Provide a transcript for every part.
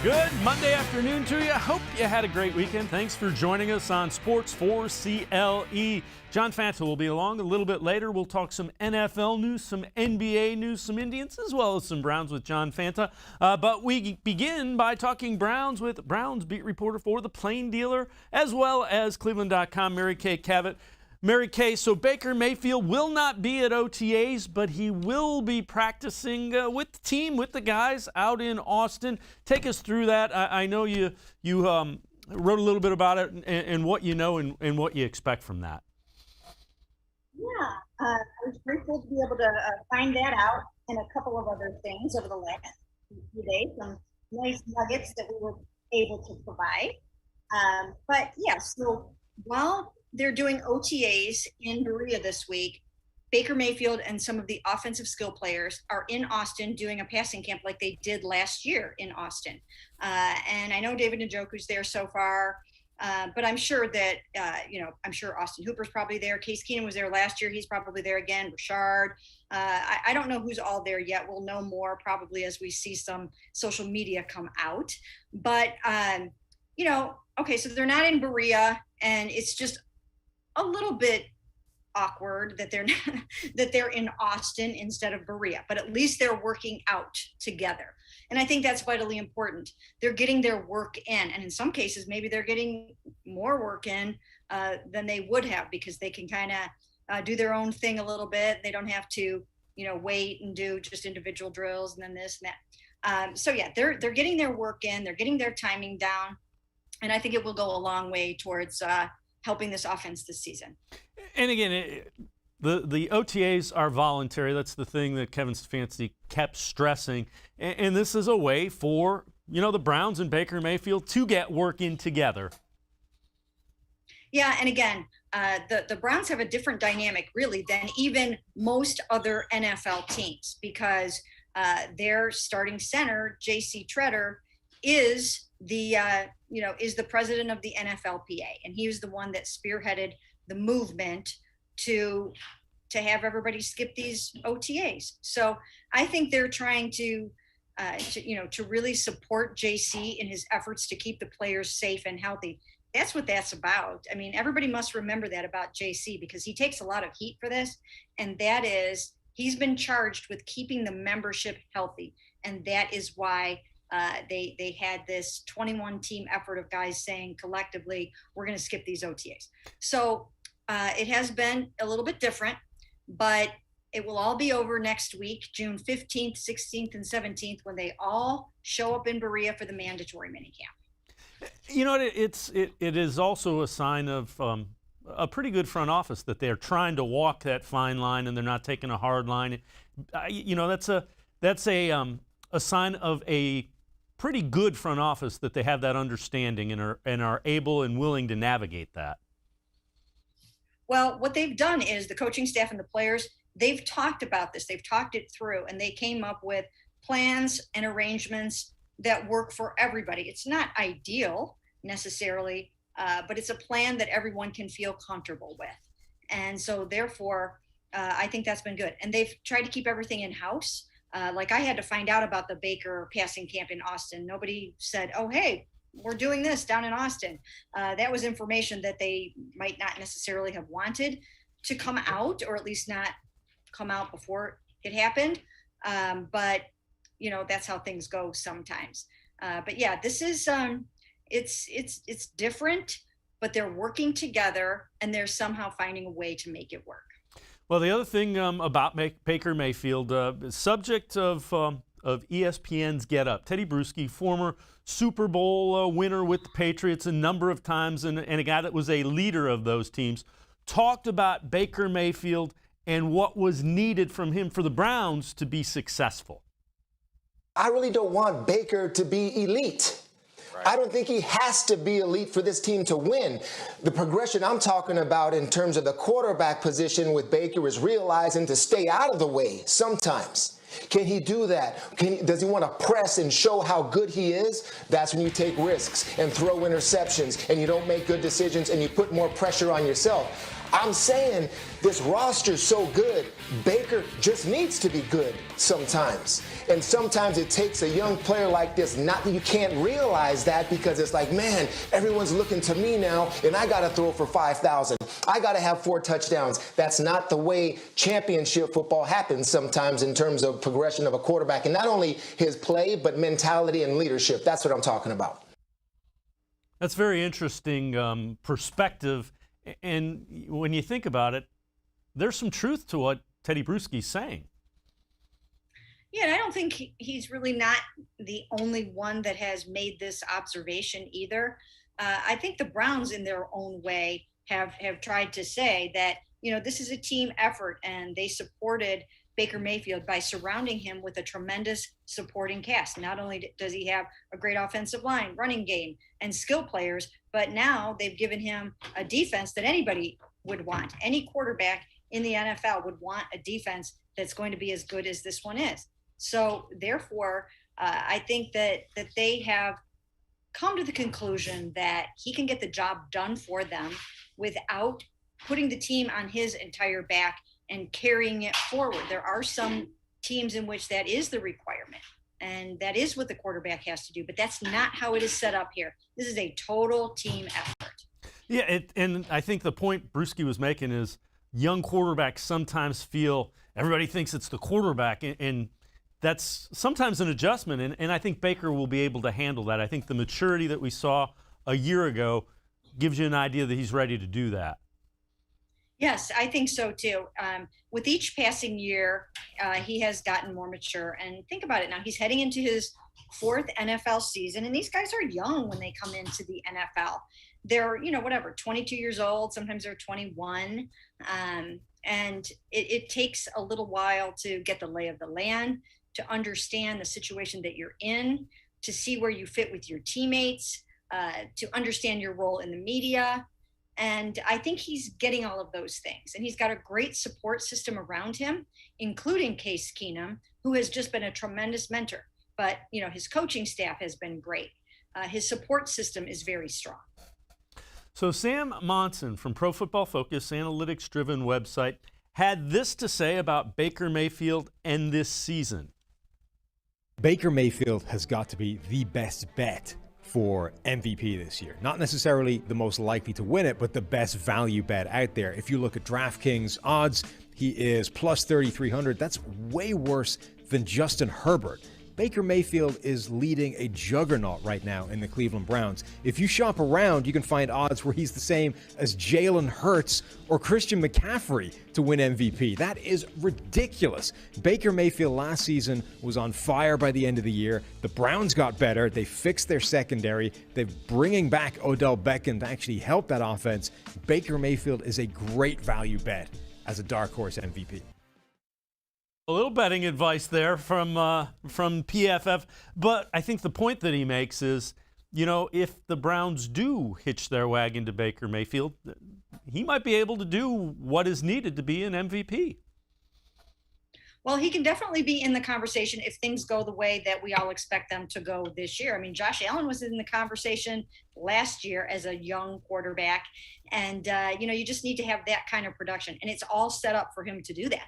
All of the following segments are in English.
Good Monday afternoon to you. Hope you had a great weekend. Thanks for joining us on Sports4CLE. John Fanta will be along a little bit later. We'll talk some NFL news, some NBA news, some Indians, as well as some Browns with John Fanta. But we begin by talking Browns with Browns beat reporter for The Plain Dealer, as well as cleveland.com, Mary Kay Cabot. Mary Kay, so Baker Mayfield will not be at OTAs, but he will be practicing with the team, with the guys out in Austin. Take us through that. I know you wrote a little bit about it and what you know and what you expect from that. Yeah, I was grateful to be able to find that out and a couple of other things over the last few days, some nice nuggets that we were able to provide. But yeah, so while they're doing OTAs in Berea this week, Baker Mayfield and some of the offensive skill players are in Austin doing a passing camp like they did last year in Austin. And I know David Njoku's there so far, but I'm sure that, I'm sure Austin Hooper's probably there. Case Keenum was there last year. He's probably there again. Rashard. I don't know who's all there yet. We'll know more probably as we see some social media come out. But, okay, so they're not in Berea, and it's just a little bit awkward that they're in Austin instead of Berea, but at least they're working out together. And I think that's vitally important. They're getting their work in, and in some cases, maybe they're getting more work in than they would have, because they can kind of do their own thing a little bit. They don't have to, wait and do just individual drills and then this and that. So yeah, they're getting their work in, they're getting their timing down, and I think it will go a long way towards helping this offense this season. And again, the OTAs are voluntary. That's the thing that Kevin Stefanski kept stressing. And this is a way for, the Browns and Baker Mayfield to get working together. Yeah, and again, the Browns have a different dynamic, really, than even most other NFL teams, because their starting center, J.C. Tretter, is the president of the NFLPA, and he was the one that spearheaded the movement to have everybody skip these OTAs. So I think they're trying to really support JC in his efforts to keep the players safe and healthy. That's what that's about. I mean, everybody must remember that about JC, because he takes a lot of heat for this, and that is he's been charged with keeping the membership healthy, and that is why they had this 21 team effort of guys saying collectively, we're going to skip these OTAs. So it has been a little bit different, but it will all be over next week, June 15th, 16th, and 17th, when they all show up in Berea for the mandatory minicamp. It is also a sign of a pretty good front office that they're trying to walk that fine line and they're not taking a hard line. That's a sign of a pretty good front office, that they have that understanding and are able and willing to navigate that. Well, what they've done is the coaching staff and the players, they've talked about this. They've talked it through, and they came up with plans and arrangements that work for everybody. It's not ideal necessarily, but it's a plan that everyone can feel comfortable with. And so therefore, I think that's been good. And they've tried to keep everything in-house. Like I had to find out about the Baker passing camp in Austin. Nobody said, oh, hey, we're doing this down in Austin. That was information that they might not necessarily have wanted to come out, or at least not come out before it happened. But, that's how things go sometimes. But yeah, this is, it's different, but they're working together and they're somehow finding a way to make it work. Well, the other thing about Baker Mayfield, subject of ESPN's Get Up, Teddy Bruschi, former Super Bowl winner with the Patriots a number of times, and a guy that was a leader of those teams, talked about Baker Mayfield and what was needed from him for the Browns to be successful. I really don't want Baker to be elite. I don't think he has to be elite for this team to win. The progression I'm talking about in terms of the quarterback position with Baker is realizing to stay out of the way sometimes. Can he do that? Does he want to press and show how good he is? That's when you take risks and throw interceptions and you don't make good decisions and you put more pressure on yourself. I'm saying this roster's so good, Baker just needs to be good sometimes. And sometimes it takes a young player like this, not that you can't realize that because it's like, man, everyone's looking to me now and I got to throw for 5,000. I got to have 4 touchdowns. That's not the way championship football happens sometimes in terms of progression of a quarterback. And not only his play, but mentality and leadership. That's what I'm talking about. That's very interesting perspective. And when you think about it, there's some truth to what Teddy Bruschi's saying. Yeah, and I don't think he's really not the only one that has made this observation either. I think the Browns, in their own way, have tried to say that, you know, this is a team effort, and they supported Baker Mayfield by surrounding him with a tremendous supporting cast. Not only does he have a great offensive line, running game, and skill players, but now they've given him a defense that anybody would want. Any quarterback in the NFL would want a defense that's going to be as good as this one is. So therefore, I think that they have come to the conclusion that he can get the job done for them without putting the team on his entire back and carrying it forward. There are some teams in which that is the requirement, and that is what the quarterback has to do, but that's not how it is set up here. This is a total team effort. Yeah, and I think the point Bruschi was making is young quarterbacks sometimes feel everybody thinks it's the quarterback, and that's sometimes an adjustment, and I think Baker will be able to handle that. I think the maturity that we saw a year ago gives you an idea that he's ready to do that. Yes, I think so too. With each passing year, he has gotten more mature. And think about it now, he's heading into his 4th NFL season, and these guys are young when they come into the NFL. They're, 22 years old, sometimes they're 21. And it takes a little while to get the lay of the land, to understand the situation that you're in, to see where you fit with your teammates, to understand your role in the media. And I think he's getting all of those things. And he's got a great support system around him, including Case Keenum, who has just been a tremendous mentor. But, his coaching staff has been great. His support system is very strong. So Sam Monson from Pro Football Focus, analytics-driven website, had this to say about Baker Mayfield and this season. Baker Mayfield has got to be the best bet for MVP this year. Not necessarily the most likely to win it, but the best value bet out there. If you look at DraftKings odds, he is plus 3,300. That's way worse than Justin Herbert. Baker Mayfield is leading a juggernaut right now in the Cleveland Browns. If you shop around, you can find odds where he's the same as Jalen Hurts or Christian McCaffrey to win MVP. That is ridiculous. Baker Mayfield last season was on fire by the end of the year. The Browns got better. They fixed their secondary. They're bringing back Odell Beckham to actually help that offense. Baker Mayfield is a great value bet as a dark horse MVP. A little betting advice there from PFF, but I think the point that he makes is, if the Browns do hitch their wagon to Baker Mayfield, he might be able to do what is needed to be an MVP. Well, he can definitely be in the conversation if things go the way that we all expect them to go this year. I mean, Josh Allen was in the conversation last year as a young quarterback, and, you just need to have that kind of production, and it's all set up for him to do that.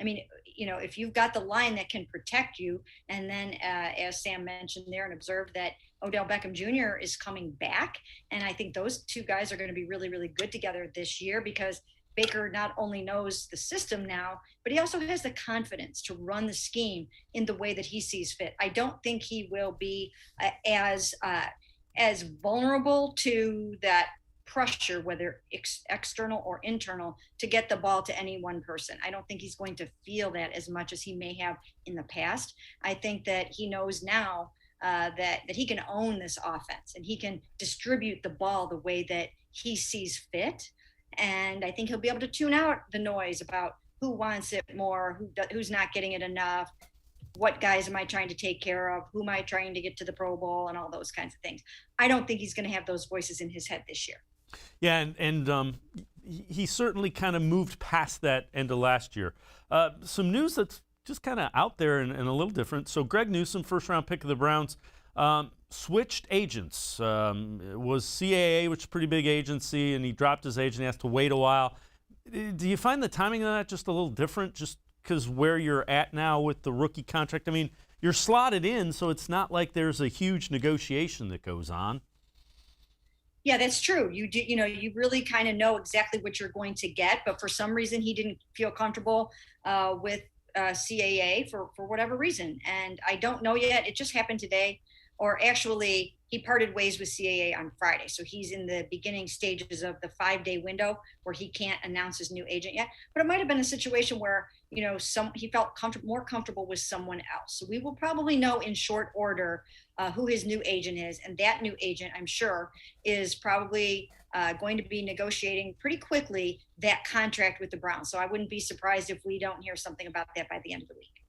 I mean, if you've got the line that can protect you, and then as Sam mentioned there and observed that Odell Beckham Jr. is coming back, and I think those two guys are going to be really, really good together this year because Baker not only knows the system now, but he also has the confidence to run the scheme in the way that he sees fit. I don't think he will be as vulnerable to that pressure, whether external or internal, to get the ball to any one person. I don't think he's going to feel that as much as he may have in the past. I think that he knows now that he can own this offense and he can distribute the ball the way that he sees fit. And I think he'll be able to tune out the noise about who wants it more, who's not getting it enough, what guys am I trying to take care of, who am I trying to get to the Pro Bowl, and all those kinds of things. I don't think he's going to have those voices in his head this year. Yeah, and he certainly kind of moved past that end of last year. Some news that's just kind of out there and a little different. So Greg Newsome, first-round pick of the Browns, switched agents. Was CAA, which is a pretty big agency, and he dropped his agent. He has to wait a while. Do you find the timing of that just a little different, just because where you're at now with the rookie contract? I mean, you're slotted in, so it's not like there's a huge negotiation that goes on. Yeah, that's true. You do, you really kind of know exactly what you're going to get, but for some reason he didn't feel comfortable with CAA for whatever reason. And I don't know yet. It just happened today, or actually he parted ways with CAA on Friday. So he's in the beginning stages of the 5-day window where he can't announce his new agent yet, but it might've been a situation where, he felt more comfortable with someone else. So we will probably know in short order who his new agent is. And that new agent, I'm sure, is probably going to be negotiating pretty quickly that contract with the Browns. So I wouldn't be surprised if we don't hear something about that by the end of the week.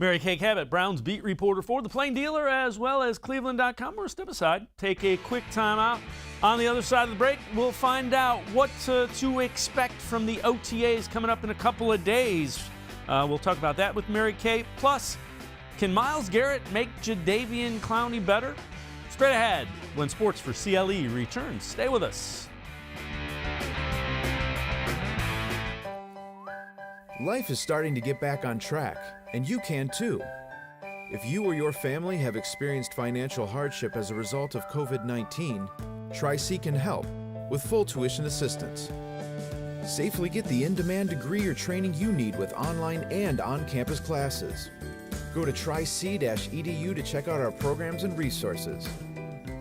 Mary Kay Cabot, Browns beat reporter for The Plain Dealer as well as cleveland.com. We're step aside, take a quick time out. On the other side of the break, we'll find out what to expect from the OTAs coming up in a couple of days. We'll talk about that with Mary Kay. Plus, can Myles Garrett make Jidavian Clowney better? Straight ahead when Sports4CLE returns. Stay with us. Life is starting to get back on track, and you can too. If you or your family have experienced financial hardship as a result of COVID-19, Tri-C can help with full tuition assistance. Safely get the in-demand degree or training you need with online and on-campus classes. Go to tric-edu to check out our programs and resources.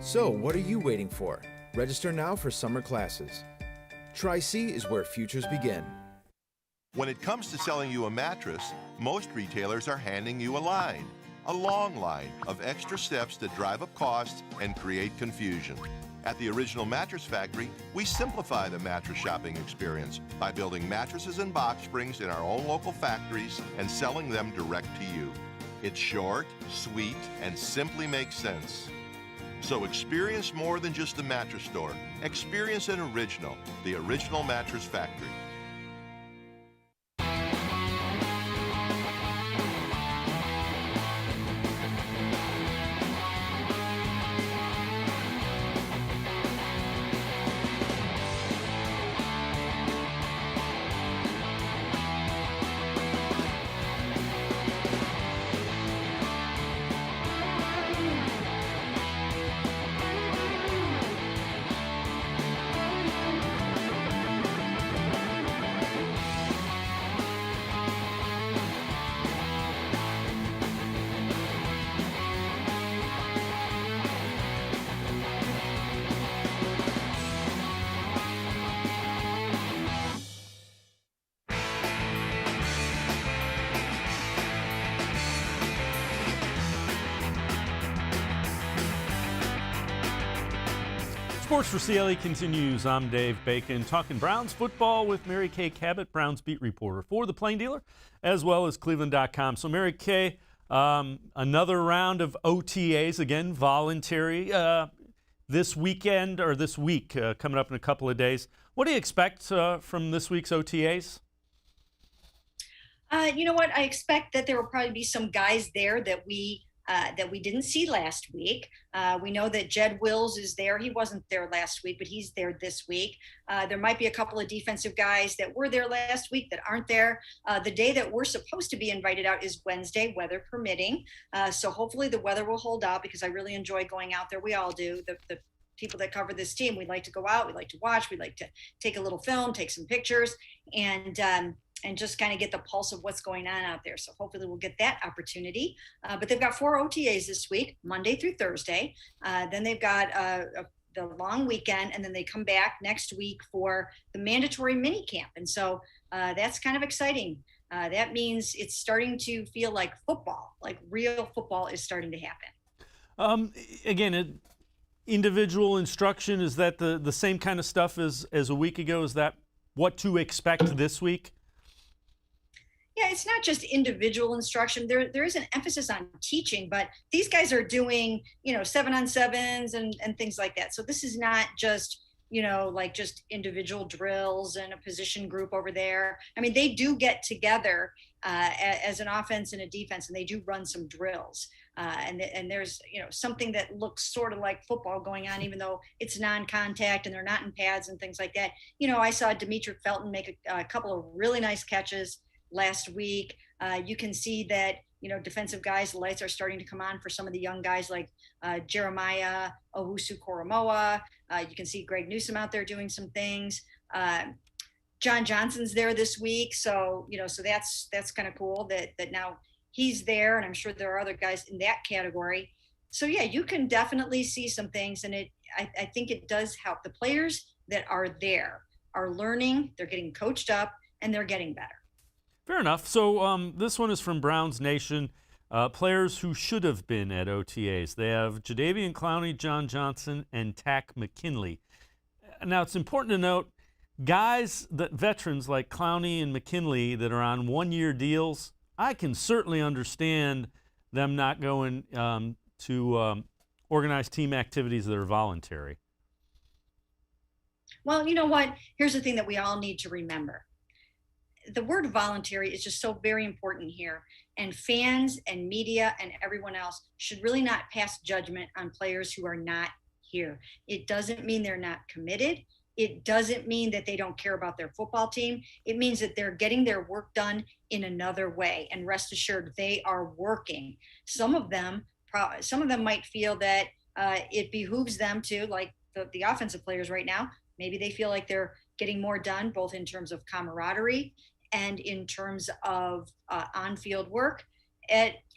So, what are you waiting for? Register now for summer classes. Tri-C is where futures begin. When it comes to selling you a mattress, most retailers are handing you a long line of extra steps that drive up costs and create confusion. At the Original Mattress Factory, we simplify the mattress shopping experience by building mattresses and box springs in our own local factories and selling them direct to you. It's short, sweet, and simply makes sense. So experience more than just a mattress store. Experience an original, the Original Mattress Factory. Sports4CLE continues. I'm Dave Bacon, talking Browns football with Mary Kay Cabot, Browns beat reporter for The Plain Dealer, as well as cleveland.com. So Mary Kay, another round of OTAs, again, voluntary, this weekend or this week, coming up in a couple of days. What do you expect from this week's OTAs? You know what? I expect that there will probably be some guys there that we didn't see last week. We know that Jed Wills is there. He wasn't there last week, but he's there this week. There might be a couple of defensive guys that were there last week that aren't there. The day that we're supposed to be invited out is Wednesday, weather permitting. So hopefully the weather will hold out, because I really enjoy going out there. We all do. The people that cover this team, we like to go out, we like to watch, we like to take a little film, take some pictures, and just kind of get the pulse of what's going on out there. So hopefully we'll get that opportunity. But they've got 4 OTAs this week, Monday through Thursday. Then they've got the long weekend, and then they come back next week for the mandatory mini camp. And so that's kind of exciting. That means it's starting to feel like football, like real football is starting to happen. Again, individual instruction, is that the same kind of stuff as a week ago? Is that what to expect this week? Yeah, it's not just individual instruction. There is an emphasis on teaching, but these guys are doing, 7-on-7s and things like that. So this is not just, like just individual drills and a position group over there. I mean, they do get together as an offense and a defense, and they do run some drills. And there's, something that looks sort of like football going on, even though it's non-contact and they're not in pads and things like that. I saw Demetric Felton make a couple of really nice catches last week. You can see that, defensive guys, the lights are starting to come on for some of the young guys like Jeremiah Owusu-Koramoah. You can see Greg Newsome out there doing some things. John Johnson's there this week. So, so that's kind of cool that now he's there. And I'm sure there are other guys in that category. So yeah, you can definitely see some things. And I think it does help. The players that are there are learning, they're getting coached up, and they're getting better. Fair enough. So this one is from Browns Nation. Players who should have been at OTAs. They have Jidavian, Clowney, John Johnson, and Tack McKinley. Now, it's important to note, veterans like Clowney and McKinley that are on one-year deals, I can certainly understand them not going to organized team activities that are voluntary. Well, you know what? Here's the thing that we all need to remember. The word voluntary is just so very important here. And fans and media and everyone else should really not pass judgment on players who are not here. It doesn't mean they're not committed. It doesn't mean that they don't care about their football team. It means that they're getting their work done in another way. And rest assured, they are working. Some of them might feel that it behooves them to, like the offensive players right now, maybe they feel like they're getting more done, both in terms of camaraderie and in terms of on-field work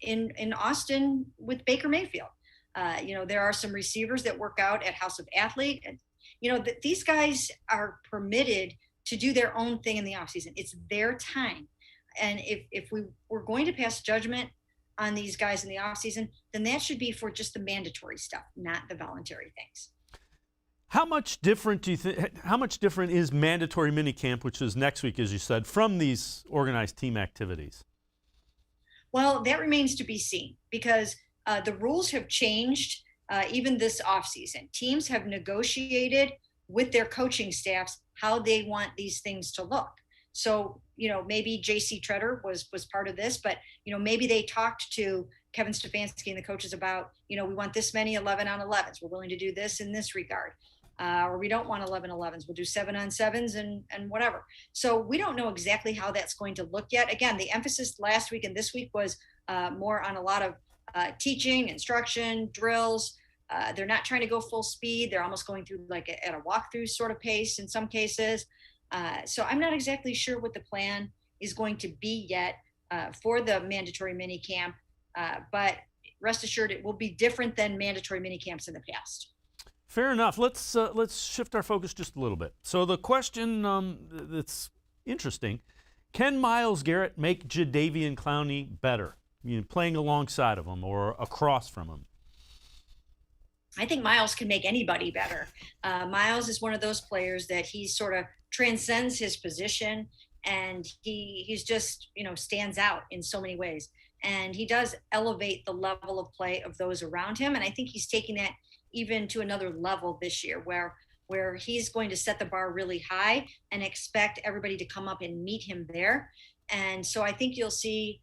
in Austin with Baker Mayfield. There are some receivers that work out at House of Athlete. And, these guys are permitted to do their own thing in the offseason. It's their time. And if we were going to pass judgment on these guys in the offseason, then that should be for just the mandatory stuff, not the voluntary things. How much different is mandatory minicamp, which is next week, as you said, from these organized team activities? Well, that remains to be seen because the rules have changed even this offseason. Teams have negotiated with their coaching staffs how they want these things to look. So, maybe J.C. Treader was part of this, but, maybe they talked to Kevin Stefanski and the coaches about, we want this many 11-on-11s. We're willing to do this in this regard. Or we don't want 11-11s. We'll do 7-on-7s and whatever. So we don't know exactly how that's going to look yet. Again, the emphasis last week and this week was more on a lot of teaching, instruction, drills. They're not trying to go full speed. They're almost going through at a walkthrough sort of pace in some cases. So I'm not exactly sure what the plan is going to be yet for the mandatory mini camp. But rest assured, it will be different than mandatory mini camps in the past. Fair enough. Let's shift our focus just a little bit. So the question that's interesting, can Myles Garrett make Jidavian Clowney better, playing alongside of him or across from him? I think Myles can make anybody better. Myles is one of those players that he sort of transcends his position, and he's just, stands out in so many ways. And he does elevate the level of play of those around him. And I think he's taking that even to another level this year where he's going to set the bar really high and expect everybody to come up and meet him there. And so I think you'll see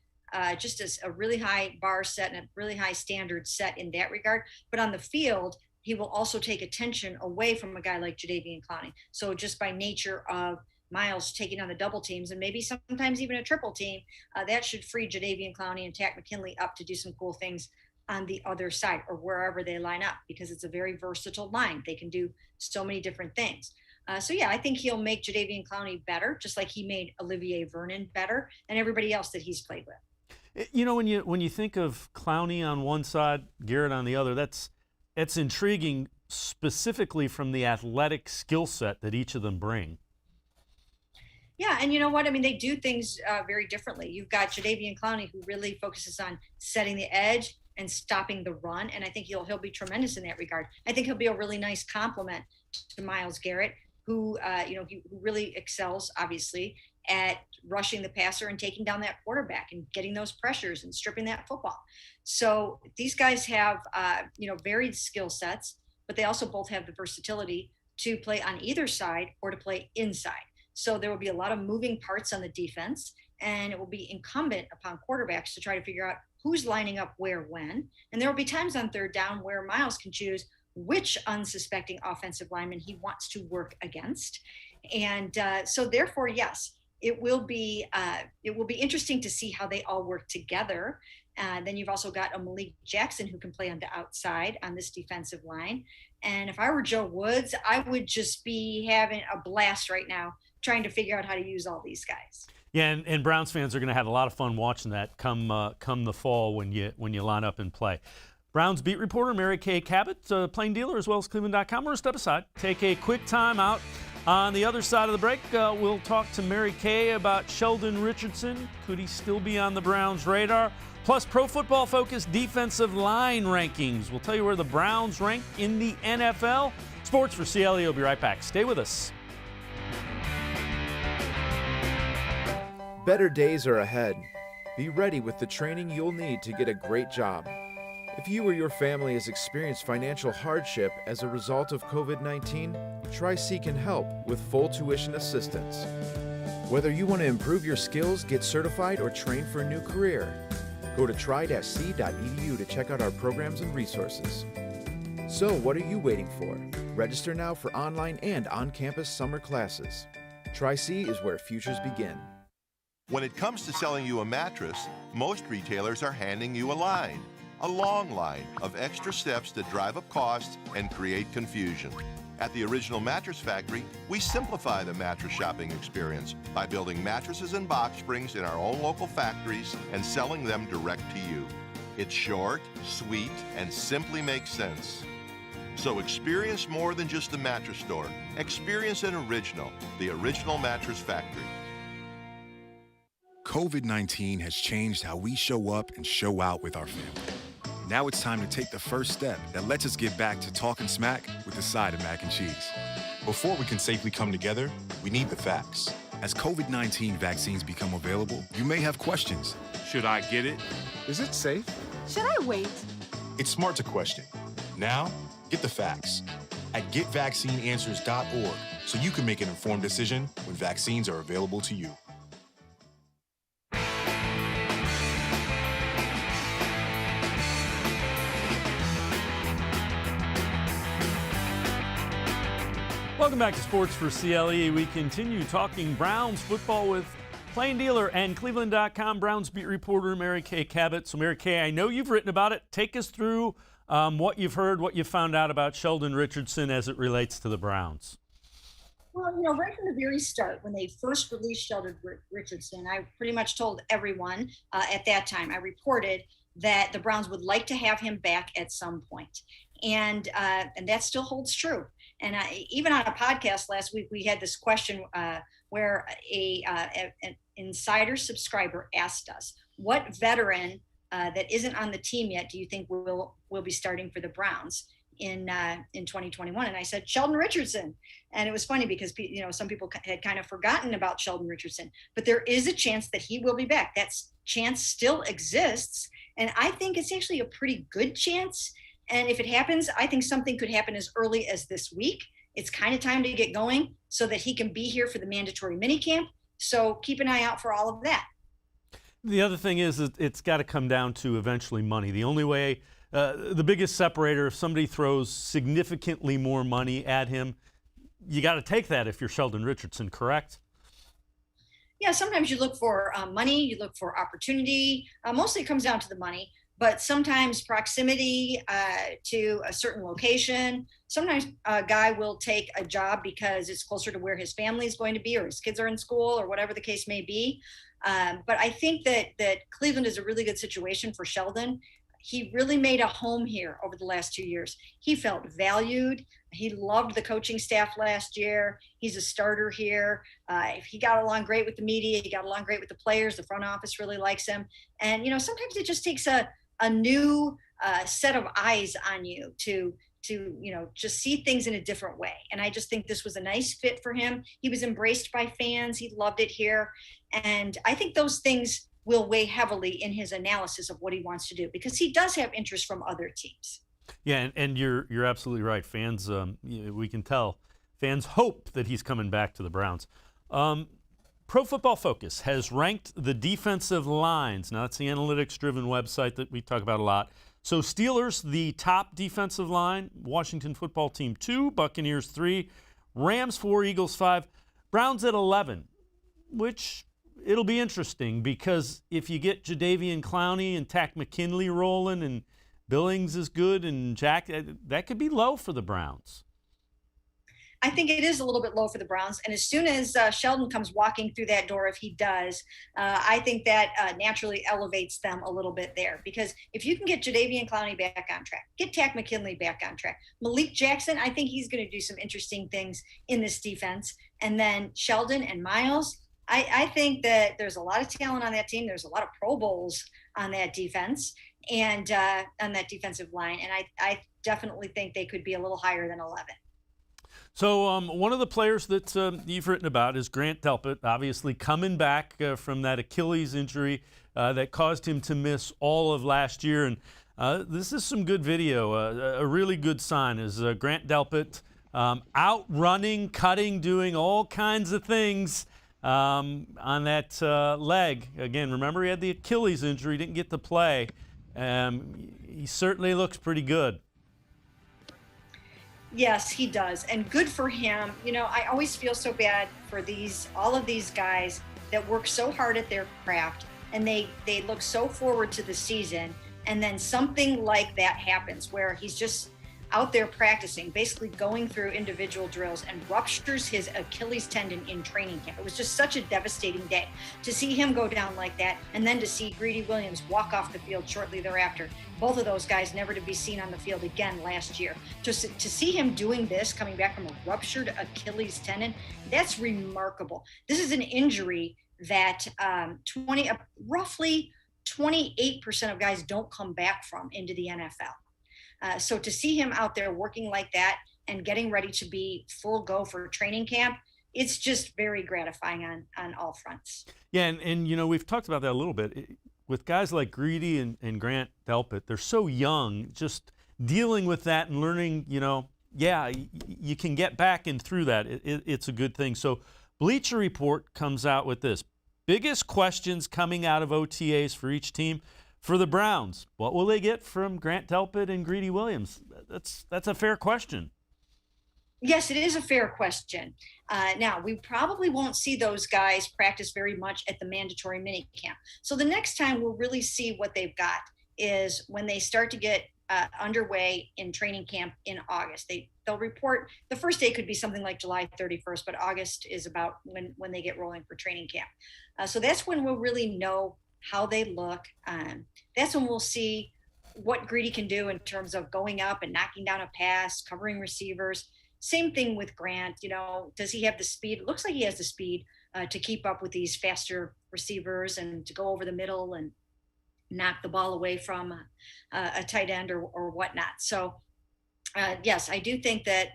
just as a really high bar set and a really high standard set in that regard. But on the field, he will also take attention away from a guy like Jidavian Clowney. So just by nature of Myles taking on the double teams and maybe sometimes even a triple team, that should free Jidavian Clowney and Tack McKinley up to do some cool things on the other side or wherever they line up, because it's a very versatile line. They can do so many different things. So yeah, I think he'll make Jidavian Clowney better, just like he made Olivier Vernon better and everybody else that he's played with. When you think of Clowney on one side, Garrett on the other, that's intriguing, specifically from the athletic skill set that each of them bring. Yeah, and you know what? I mean, they do things very differently. You've got Jidavian Clowney, who really focuses on setting the edge and stopping the run, and I think he'll be tremendous in that regard. I think he'll be a really nice complement to Myles Garrett, who he really excels, obviously, at rushing the passer and taking down that quarterback and getting those pressures and stripping that football. So these guys have varied skill sets, but they also both have the versatility to play on either side or to play inside. So there will be a lot of moving parts on the defense, and it will be incumbent upon quarterbacks to try to figure out who's lining up where when. And there will be times on third down where Miles can choose which unsuspecting offensive lineman he wants to work against. And so therefore, yes, it will be interesting to see how they all work together. Then you've also got a Malik Jackson who can play on the outside on this defensive line. And if I were Joe Woods, I would just be having a blast right now trying to figure out how to use all these guys. Yeah, and Browns fans are going to have a lot of fun watching that come the fall when you line up and play. Browns beat reporter Mary Kay Cabot, plain dealer, as well as cleveland.com. We're going to step aside, take a quick time out. On the other side of the break, we'll talk to Mary Kay about Sheldon Richardson. Could he still be on the Browns' radar? Plus, Pro Football Focus defensive line rankings. We'll tell you where the Browns rank in the NFL. Sports4CLE will be right back. Stay with us. Better days are ahead. Be ready with the training you'll need to get a great job. If you or your family has experienced financial hardship as a result of COVID-19, Tri-C can help with full tuition assistance. Whether you want to improve your skills, get certified, or train for a new career, go to tri-c.edu to check out our programs and resources. So what are you waiting for? Register now for online and on-campus summer classes. Tri-C is where futures begin. When it comes to selling you a mattress, most retailers are handing you a line. A long line of extra steps that drive up costs and create confusion. At the Original Mattress Factory, we simplify the mattress shopping experience by building mattresses and box springs in our own local factories and selling them direct to you. It's short, sweet, and simply makes sense. So experience more than just the mattress store. Experience an original, the Original Mattress Factory. COVID-19 has changed how we show up and show out with our family. Now it's time to take the first step that lets us get back to talking smack with a side of mac and cheese. Before we can safely come together, we need the facts. As COVID-19 vaccines become available, you may have questions. Should I get it? Is it safe? Should I wait? It's smart to question. Now, get the facts at getvaccineanswers.org so you can make an informed decision when vaccines are available to you. Welcome back to Sports4CLE. We continue talking Browns football with plain dealer and cleveland.com Browns beat reporter Mary Kay Cabot. So Mary Kay, I know you've written about it. Take us through what you've heard, what you found out about Sheldon Richardson as it relates to the Browns. Well, right from the very start, when they first released Sheldon Richardson, I pretty much told everyone at that time, I reported that the Browns would like to have him back at some point. And that still holds true. And even on a podcast last week, we had this question where an insider subscriber asked us, what veteran that isn't on the team yet do you think will be starting for the Browns in 2021? And I said, Sheldon Richardson. And it was funny because, some people had kind of forgotten about Sheldon Richardson. But there is a chance that he will be back. That chance still exists. And I think it's actually a pretty good chance. And if it happens, I think something could happen as early as this week. It's kind of time to get going so that he can be here for the mandatory minicamp. So keep an eye out for all of that. The other thing is that it's got to come down to eventually money. The only way, the biggest separator, if somebody throws significantly more money at him, you got to take that if you're Sheldon Richardson, correct? Yeah, sometimes you look for money, you look for opportunity. Mostly it comes down to the money. But sometimes proximity to a certain location. Sometimes a guy will take a job because it's closer to where his family is going to be or his kids are in school or whatever the case may be. But I think that Cleveland is a really good situation for Sheldon. He really made a home here over the last 2 years. He felt valued. He loved the coaching staff last year. He's a starter here. He got along great with the media. He got along great with the players. The front office really likes him. And, sometimes it just takes a new set of eyes on you to just see things in a different way. And I just think this was a nice fit for him. He was embraced by fans. He loved it here. And I think those things will weigh heavily in his analysis of what he wants to do because he does have interest from other teams. Yeah, and you're absolutely right. Fans, we can tell fans hope that he's coming back to the Browns. Pro Football Focus has ranked the defensive lines. Now, that's the analytics-driven website that we talk about a lot. So Steelers, the top defensive line. Washington Football Team 2, Buccaneers 3, Rams 4, Eagles 5, Browns at 11, which it'll be interesting because if you get Jidavian, Clowney, and Tack McKinley rolling and Billings is good and Jack, that could be low for the Browns. I think it is a little bit low for the Browns. And as soon as Sheldon comes walking through that door, if he does, I think that naturally elevates them a little bit there. Because if you can get Jidavian Clowney back on track, get Tack McKinley back on track, Malik Jackson, I think he's going to do some interesting things in this defense. And then Sheldon and Miles, I think that there's a lot of talent on that team. There's a lot of Pro Bowls on that defense and on that defensive line. And I definitely think they could be a little higher than 11. So one of the players that you've written about is Grant Talbot, obviously coming back from that Achilles injury that caused him to miss all of last year. And this is some good video. A really good sign is Grant Talbot out running, cutting, doing all kinds of things on that leg. Again, remember he had the Achilles injury, didn't get to play. He certainly looks pretty good. Yes, he does. And good for him. You know, I always feel so bad for all of these guys that work so hard at their craft and they look so forward to the season. And then something like that happens where he's just out there practicing, basically going through individual drills and ruptures his Achilles tendon in training camp. It was just such a devastating day to see him go down like that. And then to see Greedy Williams walk off the field shortly thereafter. Both of those guys never to be seen on the field again last year. Just to see him doing this, coming back from a ruptured Achilles tendon, that's remarkable. This is an injury that roughly 28% of guys don't come back from into the NFL. So to see him out there working like that and getting ready to be full go for training camp, it's just very gratifying on all fronts. Yeah, and you know, we've talked about that a little bit. With guys like Greedy and Grant Talbot, they're so young, just dealing with that and learning, you know, yeah, you can get back and through that. It's a good thing. So Bleacher Report comes out with this. Biggest questions coming out of OTAs for each team. For the Browns, what will they get from Grant Talbot and Greedy Williams? That's a fair question. Yes, it is a fair question. Now, we probably won't see those guys practice very much at the mandatory minicamp. So the next time we'll really see what they've got is when they start to get underway in training camp in August. They'll report, the first day could be something like July 31st, but August is about when they get rolling for training camp. So that's when we'll really know how they look. That's when we'll see what Greedy can do in terms of going up and knocking down a pass, covering receivers. Same thing with Grant. You know, does he have the speed? It looks like he has the speed to keep up with these faster receivers and to go over the middle and knock the ball away from a tight end or whatnot. So yes, I do think that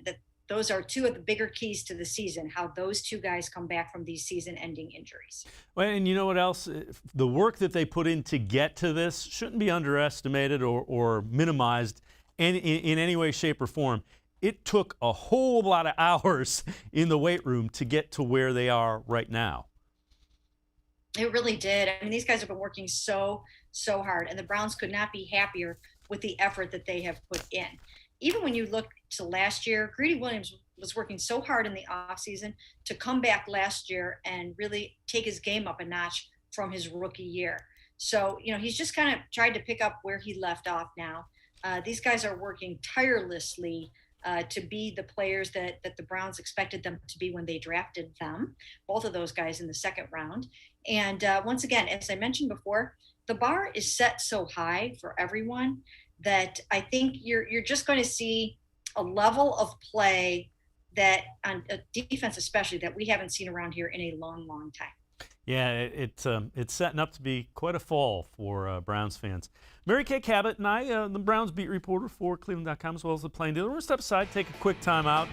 those are two of the bigger keys to the season, how those two guys come back from these season-ending injuries. Well, and you know what else? The work that they put in to get to this shouldn't be underestimated or minimized in any way, shape, or form. It took a whole lot of hours in the weight room to get to where they are right now. It really did. I mean, these guys have been working so hard, and the Browns could not be happier with the effort that they have put in. Even when you look to last year, Greedy Williams was working so hard in the offseason to come back last year and really take his game up a notch from his rookie year. So, you know, he's just kind of tried to pick up where he left off now. These guys are working tirelessly to be the players that the Browns expected them to be when they drafted them, both of those guys in the second round. And once again, as I mentioned before, the bar is set so high for everyone that I think you're just going to see a level of play that on a defense especially that we haven't seen around here in a long time. Yeah, it's setting up to be quite a fall for Browns fans. Mary Kay Cabot and I, the Browns beat reporter for cleveland.com as well as the Plain Dealer. We're going to step aside, take a quick time out.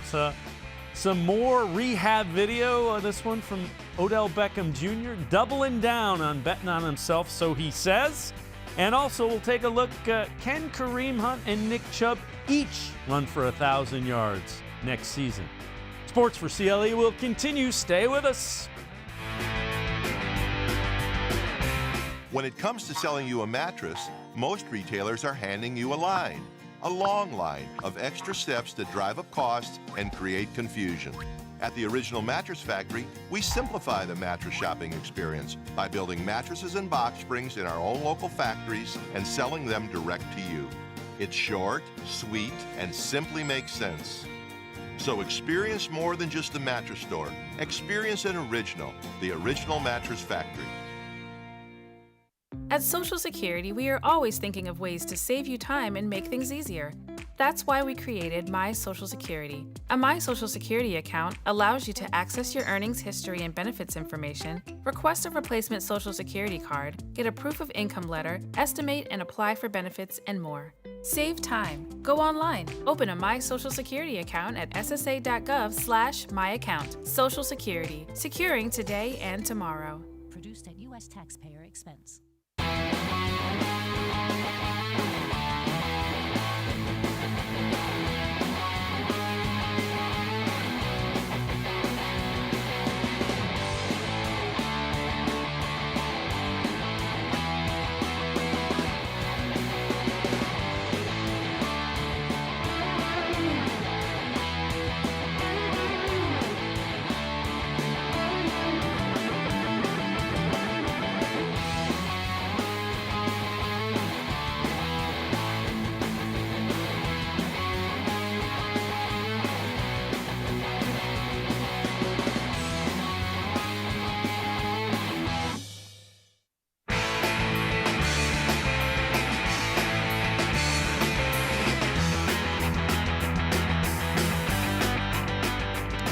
Some more rehab video. This one from Odell Beckham Jr. doubling down on betting on himself, so he says. And also we'll take a look, can Kareem Hunt and Nick Chubb each run for 1,000 yards next season? Sports for CLE will continue. Stay with us. When it comes to selling you a mattress, most retailers are handing you a line. A long line of extra steps that drive up costs and create confusion. At the Original Mattress Factory, we simplify the mattress shopping experience by building mattresses and box springs in our own local factories and selling them direct to you. It's short, sweet, and simply makes sense. So experience more than just the mattress store. Experience an original, the Original Mattress Factory. At Social Security, we are always thinking of ways to save you time and make things easier. That's why we created My Social Security. A My Social Security account allows you to access your earnings history and benefits information, request a replacement Social Security card, get a proof of income letter, estimate and apply for benefits, and more. Save time. Go online. Open a My Social Security account at ssa.gov/myaccount. Social Security. Securing today and tomorrow. Produced at U.S. taxpayer expense.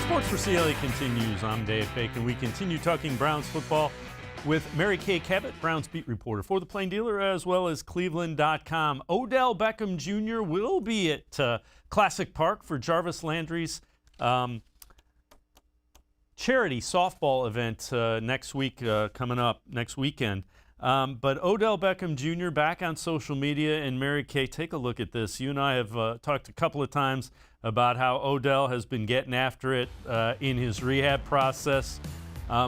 Sports for CLE continues. I'm Dave Bacon. We continue talking Browns football with Mary Kay Cabot, Browns beat reporter for the Plain Dealer, as well as cleveland.com. Odell Beckham Jr. will be at Classic Park for Jarvis Landry's charity softball event next week, coming up next weekend. But Odell Beckham Jr. back on social media, and Mary Kay, take a look at this. You and I have talked a couple of times about how Odell has been getting after it in his rehab process.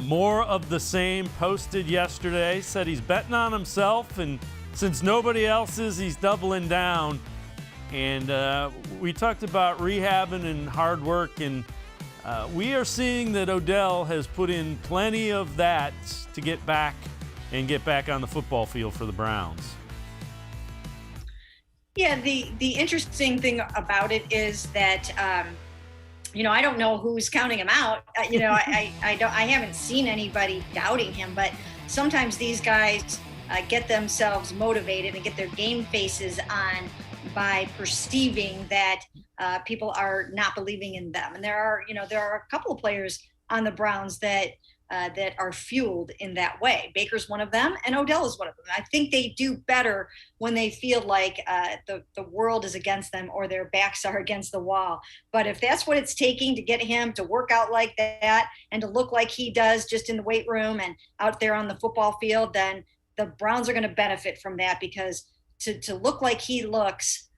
More of the same posted yesterday, said he's betting on himself, and since nobody else is, he's doubling down. And we talked about rehabbing and hard work, and we are seeing that Odell has put in plenty of that to get back on the football field for the Browns. Yeah, the interesting thing about it is that I don't know who's counting him out. I haven't seen anybody doubting him, but sometimes these guys get themselves motivated and get their game faces on by perceiving that people are not believing in them. And there are a couple of players on the Browns that are fueled in that way. Baker's one of them, and Odell is one of them. I think they do better when they feel like the world is against them or their backs are against the wall. But if that's what it's taking to get him to work out like that and to look like he does just in the weight room and out there on the football field, then the Browns are going to benefit from that, because to look like he looks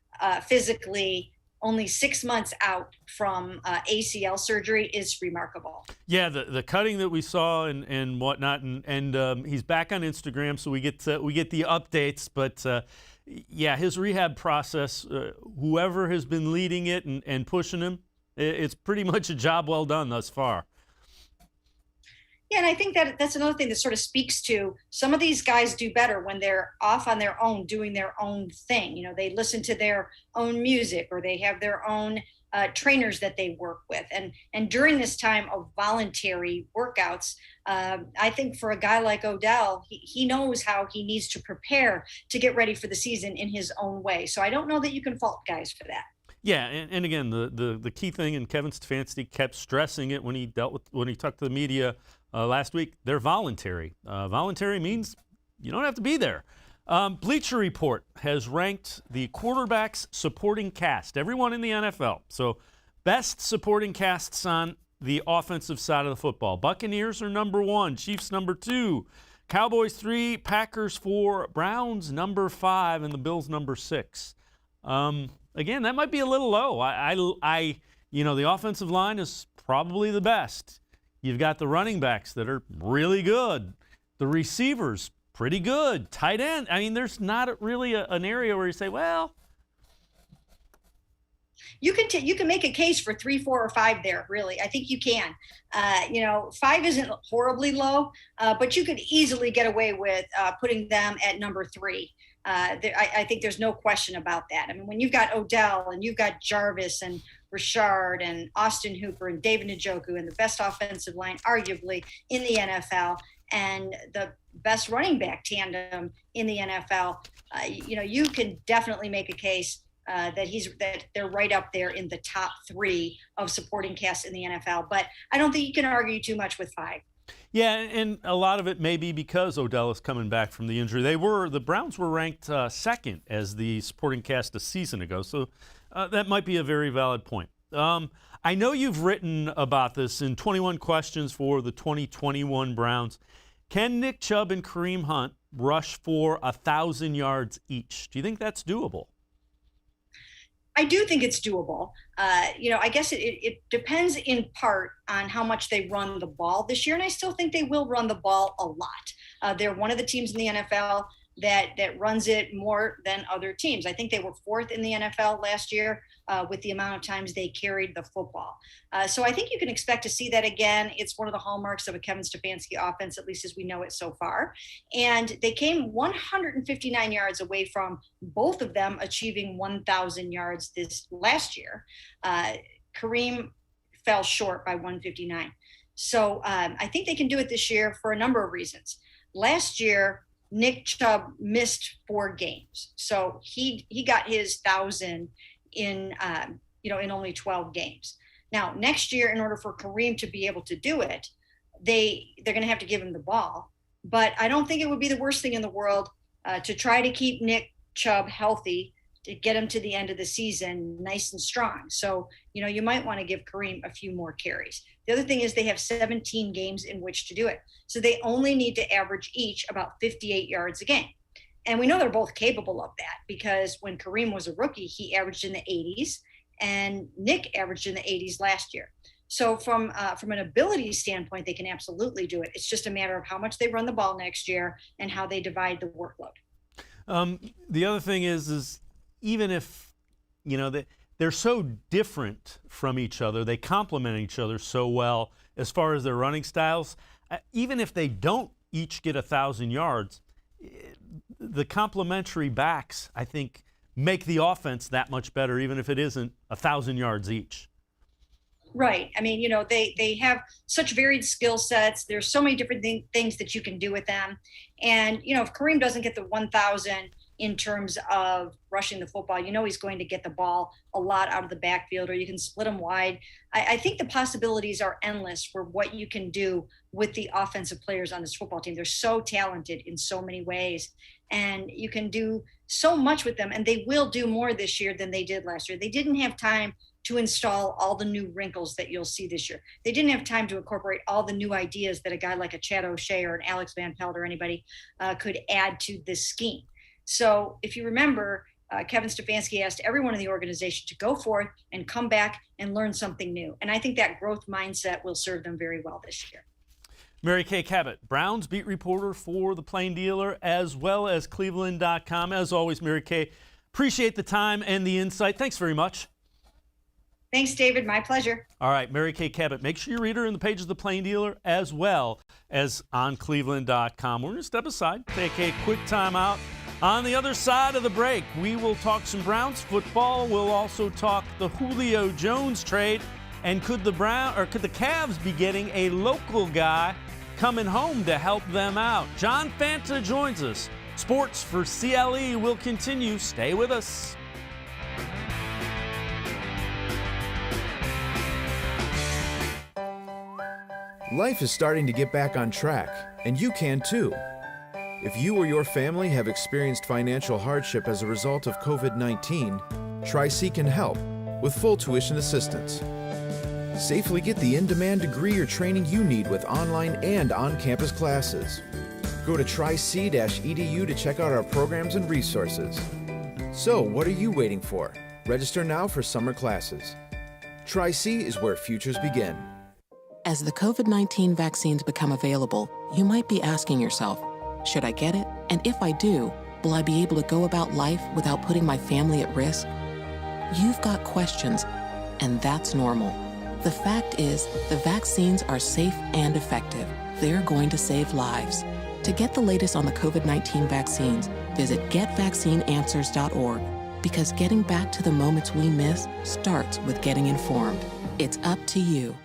physically only 6 months out from ACL surgery is remarkable. Yeah, the cutting that we saw and whatnot, and he's back on Instagram, so we get the updates. But yeah, his rehab process, whoever has been leading it and pushing him, it's pretty much a job well done thus far. Yeah, and I think that's another thing that sort of speaks to some of these guys do better when they're off on their own, doing their own thing. They listen to their own music, or they have their own trainers that they work with. And during this time of voluntary workouts, I think for a guy like Odell, he knows how he needs to prepare to get ready for the season in his own way. So I don't know that you can fault guys for that. Yeah, and again, the key thing, and Kevin Stefanski kept stressing it when he talked to the media last week, they're voluntary. Voluntary means you don't have to be there. Bleacher Report has ranked the quarterbacks supporting cast, everyone in the NFL. So best supporting casts on the offensive side of the football. Buccaneers are number 1, Chiefs number 2, Cowboys 3, Packers 4, Browns number 5, and the Bills number 6. Again, that might be a little low. The offensive line is probably the best. You've got the running backs that are really good. The receivers, pretty good. Tight end, I mean, there's not really an area where you say, well. You can make a case for 3, 4, or 5 there, really. I think you can. 5 isn't horribly low, but you could easily get away with putting them at number 3. I think there's no question about that. I mean, when you've got Odell and you've got Jarvis and Richard and Austin Hooper and David Njoku and the best offensive line, arguably, in the NFL, and the best running back tandem in the NFL, you can definitely make a case that they're right up there in the top 3 of supporting casts in the NFL. But I don't think you can argue too much with 5. Yeah, and a lot of it may be because Odell is coming back from the injury. The Browns were ranked second as the supporting cast a season ago, so that might be a very valid point. I know you've written about this in 21 questions for the 2021 Browns. Can Nick Chubb and Kareem Hunt rush for 1,000 yards each? Do you think that's doable? I do think it's doable. I guess it depends in part on how much they run the ball this year, and I still think they will run the ball a lot. They're one of the teams in the NFL that runs it more than other teams. I think they were 4th in the NFL last year with the amount of times they carried the football. So I think you can expect to see that again. It's one of the hallmarks of a Kevin Stefanski offense, at least as we know it so far. And they came 159 yards away from both of them achieving 1,000 yards this last year. Kareem fell short by 159. So I think they can do it this year for a number of reasons. Last year, Nick Chubb missed 4 games. So he got his 1,000 in only 12 games. Now, next year, in order for Kareem to be able to do it, they're going to have to give him the ball. But I don't think it would be the worst thing in the world to try to keep Nick Chubb healthy, to get him to the end of the season nice and strong. So, you might want to give Kareem a few more carries. The other thing is they have 17 games in which to do it. So they only need to average each about 58 yards a game. And we know they're both capable of that because when Kareem was a rookie, he averaged in the 80s and Nick averaged in the 80s last year. So from an ability standpoint, they can absolutely do it. It's just a matter of how much they run the ball next year and how they divide the workload. The other thing is even if, they're so different from each other, they complement each other so well as far as their running styles, even if they don't each get 1,000 yards, the complementary backs, I think, make the offense that much better, even if it isn't 1,000 yards each. Right. I mean, they have such varied skill sets. There's so many different things that you can do with them. And, if Kareem doesn't get the 1,000 in terms of rushing the football, he's going to get the ball a lot out of the backfield, or you can split him wide. I think the possibilities are endless for what you can do with the offensive players on this football team. They're so talented in so many ways, and you can do so much with them. And they will do more this year than they did last year. They didn't have time to install all the new wrinkles that you'll see this year. They didn't have time to incorporate all the new ideas that a guy like a Chad O'Shea or an Alex Van Pelt or anybody could add to this scheme. So if you remember, Kevin Stefanski asked everyone in the organization to go forth and come back and learn something new. And I think that growth mindset will serve them very well this year. Mary Kay Cabot, Browns beat reporter for The Plain Dealer as well as cleveland.com. As always, Mary Kay, appreciate the time and the insight. Thanks very much. Thanks, David. My pleasure. All right, Mary Kay Cabot. Make sure you read her in the pages of The Plain Dealer as well as on cleveland.com. We're going to step aside, take a quick time out. On the other side of the break, we will talk some Browns football. We'll also talk the Julio Jones trade. And could the Cavs be getting a local guy coming home to help them out? John Fanta joins us. Sports for CLE will continue. Stay with us. Life is starting to get back on track, and you can too. If you or your family have experienced financial hardship as a result of COVID-19, Tri-C can help with full tuition assistance. Safely get the in-demand degree or training you need with online and on-campus classes. Go to tric-edu to check out our programs and resources. So, what are you waiting for? Register now for summer classes. Tri-C is where futures begin. As the COVID-19 vaccines become available, you might be asking yourself, should I get it? And if I do, will I be able to go about life without putting my family at risk? You've got questions, and that's normal. The fact is, the vaccines are safe and effective. They're going to save lives. To get the latest on the COVID-19 vaccines, visit getvaccineanswers.org, because getting back to the moments we miss starts with getting informed. It's up to you.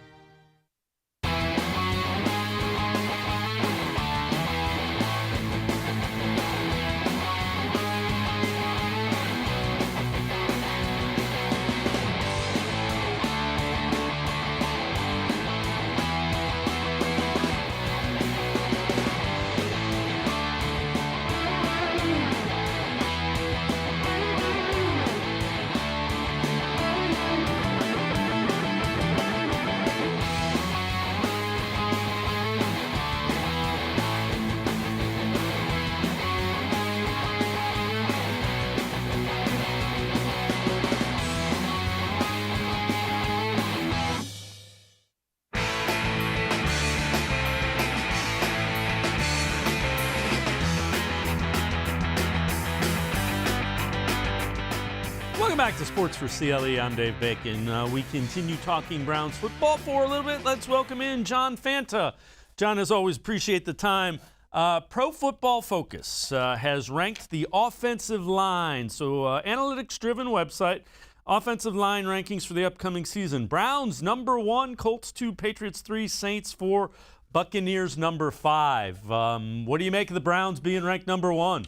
Welcome back to Sports for CLE. I'm Dave Bacon. We continue talking Browns football for a little bit. Let's welcome in John Fanta. John, as always, appreciate the time. Pro Football Focus has ranked the offensive line. So analytics-driven website, offensive line rankings for the upcoming season. Browns number 1, Colts 2, Patriots 3, Saints 4, Buccaneers number 5. What do you make of the Browns being ranked number 1?